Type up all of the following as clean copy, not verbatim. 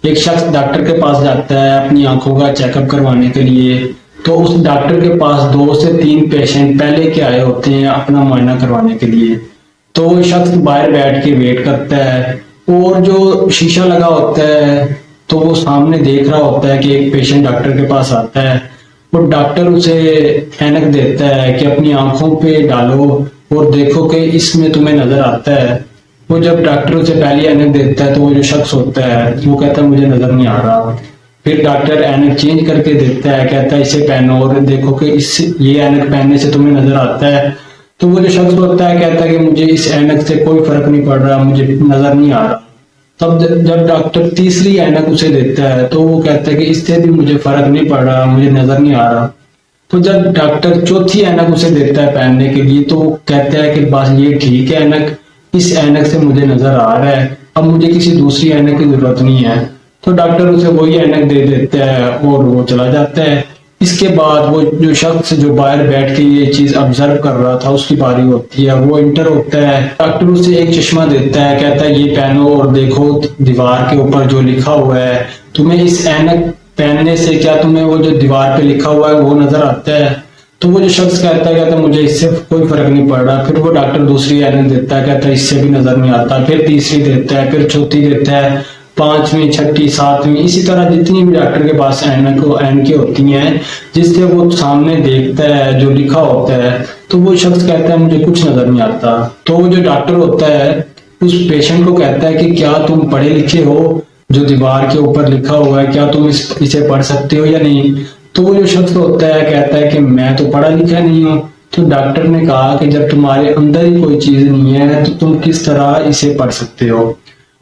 ایک شخص ڈاکٹر کے پاس جاتا ہے اپنی آنکھوں کا چیک اپ کروانے کے لیے، تو اس ڈاکٹر کے پاس 2 سے 3 پیشنٹ پہلے کے آئے ہوتے ہیں اپنا معائنہ کروانے کے لیے، تو وہ شخص باہر بیٹھ کے ویٹ کرتا ہے، اور جو شیشہ لگا ہوتا ہے تو وہ سامنے دیکھ رہا ہوتا ہے کہ ایک پیشنٹ ڈاکٹر کے پاس آتا ہے، اور ڈاکٹر اسے اینک دیتا ہے کہ اپنی آنکھوں پہ ڈالو اور دیکھو کہ اس میں تمہیں نظر آتا ہے۔ وہ جب ڈاکٹر اسے پہلی اینک دیتا ہے تو وہ جو شخص ہوتا ہے وہ کہتا ہے مجھے نظر نہیں آ رہا، پھر ڈاکٹر اینک چینج کر کے دیتا ہے، کہتا ہے اسے پہنو اور دیکھو کہ یہ اینک پہننے سے تمہیں نظر آتا ہے، تو وہ جو شخص ہوتا ہے کہتا ہے کہ مجھے اس اینک سے کوئی فرق نہیں پڑ رہا، مجھے نظر نہیں آ رہا۔ تب جب ڈاکٹر تیسری اینک اسے دیتا ہے تو وہ کہتا ہے کہ اس سے بھی مجھے فرق نہیں پڑ رہا، مجھے نظر نہیں آ رہا۔ تو جب ڈاکٹر چوتھی اینک اسے دیتا ہے پہننے کے لیے تو وہ کہتا ہے کہ بس یہ ٹھیک ہے اینک، اس اینک سے مجھے نظر آ رہا ہے، اب مجھے کسی دوسری اینک کی ضرورت نہیں ہے۔ تو ڈاکٹر اسے وہی اینک دے دیتا ہے اور وہ چلا جاتا ہے۔ اس کے بعد وہ جو شخص جو باہر بیٹھ کے یہ چیز آبزرو کر رہا تھا اس کی باری ہوتی ہے، وہ انٹر ہوتا ہے، ڈاکٹر اسے ایک چشمہ دیتا ہے، کہتا ہے یہ پہنو اور دیکھو دیوار کے اوپر جو لکھا ہوا ہے، تمہیں اس اینک پہننے سے کیا تمہیں وہ جو دیوار پہ لکھا ہوا ہے وہ نظر آتا ہے؟ تو وہ جو شخص کہتا ہے مجھے اس سے کوئی فرق نہیں پڑ رہا۔ پھر وہ ڈاکٹر دوسری اینک دیتا ہے، کہتا ہے اس سے بھی نظر نہیں آتا، پھر تیسری دیتا ہے، پھر چوتھی دیتا ہے، 5ویں، 6ٹھی، 7ویں، اسی طرح جتنی بھی ڈاکٹر کے پاس اینکیں ہوتی ہیں جس سے وہ سامنے دیکھتا ہے جو لکھا ہوتا ہے، تو وہ شخص کہتا ہے مجھے کچھ نظر نہیں آتا۔ تو وہ جو ڈاکٹر ہوتا ہے اس پیشنٹ کو کہتا ہے کہ کیا تم پڑھے لکھے ہو؟ جو دیوار کے اوپر لکھا ہوا ہے کیا تم اسے پڑھ سکتے ہو یا نہیں؟ تو وہ جو شخص ہوتا ہے کہتا ہے کہ میں تو پڑھا لکھا نہیں ہوں۔ تو ڈاکٹر نے کہا کہ جب تمہارے اندر ہی کوئی چیز نہیں ہے تو تم کس طرح اسے پڑھ سکتے ہو؟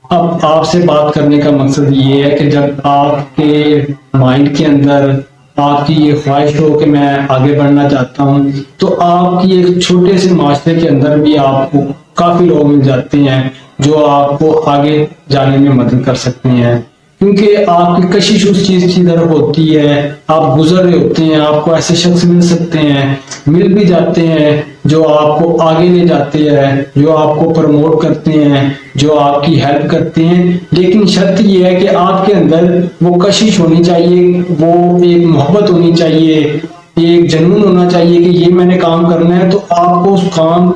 اب آپ سے بات کرنے کا مقصد یہ ہے کہ جب آپ کے مائنڈ کے اندر آپ کی یہ خواہش ہو کہ میں آگے بڑھنا چاہتا ہوں، تو آپ کی ایک چھوٹے سے معاشرے کے اندر بھی آپ کو کافی لوگ مل جاتے ہیں جو آپ کو آگے جانے میں مدد کر سکتے ہیں، کیونکہ آپ کی کشش اس چیز کی طرف ہوتی ہے، آپ گزر رہے ہوتے ہیں، آپ کو ایسے شخص مل سکتے ہیں، مل بھی جاتے ہیں جو آپ کو آگے لے جاتے ہیں، جو آپ کو پروموٹ کرتے ہیں، جو آپ کی ہیلپ کرتے ہیں، لیکن شرط یہ ہے کہ آپ کے اندر وہ کشش ہونی چاہیے، وہ ایک محبت ہونی چاہیے، ایک جنون ہونا چاہیے کہ یہ میں نے کام کرنا ہے۔ تو آپ کو اس کام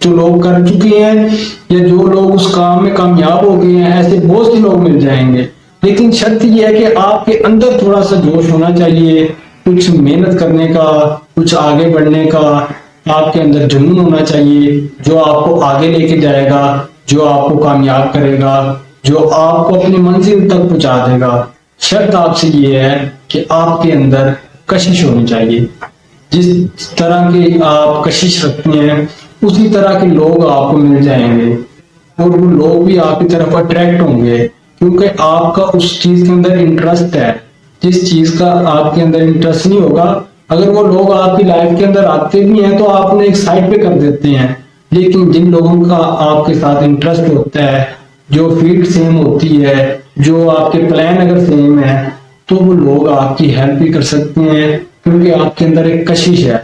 جو لوگ کر چکے ہیں یا جو لوگ اس کام میں کامیاب ہو گئے ہیں ایسے بہت سے لوگ مل جائیں گے، لیکن شرط یہ ہے کہ آپ کے اندر تھوڑا سا جوش ہونا چاہیے، کچھ محنت کرنے کا، کچھ آگے بڑھنے کا، آپ کے اندر جنون ہونا چاہیے جو آپ کو آگے لے کے جائے گا، جو آپ کو کامیاب کرے گا، جو آپ کو اپنی منزل تک پہنچا دے گا۔ شرط آپ سے یہ ہے کہ آپ کے اندر کشش ہونی چاہیے، جس طرح کی آپ کشش رکھتے ہیں اسی طرح کے لوگ آپ کو مل جائیں گے، اور وہ لوگ بھی آپ کی طرف اٹریکٹ ہوں گے، کیونکہ آپ کا اس چیز کے اندر انٹرسٹ ہے۔ جس چیز کا آپ کے اندر انٹرسٹ نہیں ہوگا، اگر وہ لوگ آپ کی لائف کے اندر آتے بھی ہیں تو آپ انہیں ایک سائڈ پہ کر دیتے ہیں، لیکن جن لوگوں کا آپ کے ساتھ انٹرسٹ ہوتا ہے، جو فیلڈ سیم ہوتی ہے، جو آپ کے پلان اگر سیم ہے، تو وہ لوگ آپ کی ہیلپ بھی کر سکتے ہیں، کیونکہ آپ کے اندر ایک کشش ہے۔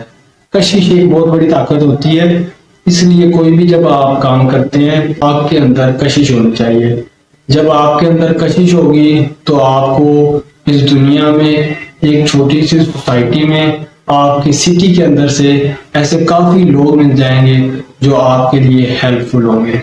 کشش ایک بہت بڑی طاقت ہوتی ہے، اس لیے کوئی بھی جب آپ کام کرتے ہیں آپ کے اندر کشش ہونی چاہیے۔ جب آپ کے اندر کشش ہوگی تو آپ کو اس دنیا میں ایک چھوٹی سی سوسائٹی میں آپ کی سٹی کے اندر سے ایسے کافی لوگ مل جائیں گے جو آپ کے لیے ہیلپ فل ہوں گے۔